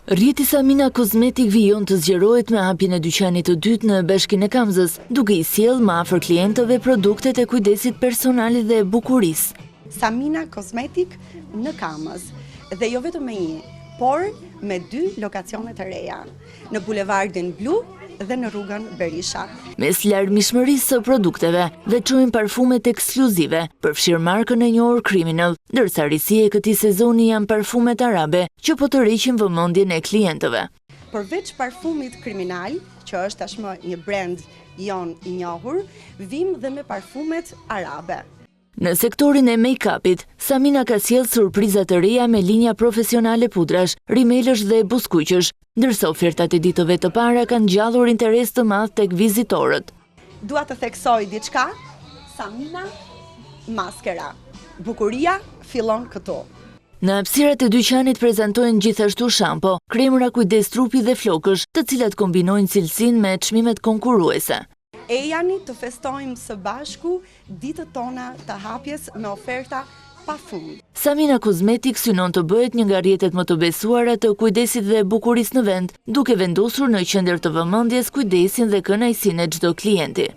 Rrjeti Samina Kozmetik vijon të zgjerohet me hapjen e dyqanit të dytë në Bashkinë e Kamzës, duke i sjellë më afër klientëve produktet e kujdesit personal dhe bukurisë. Samina Kozmetik në Kamës, dhe jo vetëm me një, por me 2 lokacione të reja, në Bulevardin Blu dhe në rrugën Berisha. Mes larmishmërisë së produkteve, veçojnë parfumet ekskluzive, përfshirë markën e njohur Criminal, ndërsa risia e këtij sezoni janë parfumet arabe, që po tërheqin vëmendjen e klientëve. Përveç parfumit Criminal, që është tashmë një brand jon i njohur, vim dhe me parfumet arabe. Në sektorin e make-upit, Samina ka sjellë surpriza të reja me linja profesionale pudrash, rimelësh dhe buskuqësh, ndërsa ofertat e ditëve të para kanë ngjallur interes të madh tek vizitorët. Dua të theksoj diçka, Samina maskera. Bukuria fillon këtu. Në hapësirat e dyqanit prezantojnë gjithashtu shampo, kremra kujdes trupi dhe flokësh, të cilat kombinojnë cilësinë me çmimet konkurruese. Ejani të festojmë së bashku ditët tona të hapjes me oferta pa fund. Samina Kozmetik synon të bëhet një nga rrjetet më të besuara të kujdesit dhe bukurisë në vend, duke vendosur në qendër të vëmendjes kujdesin dhe kënaqësinë e çdo klienti.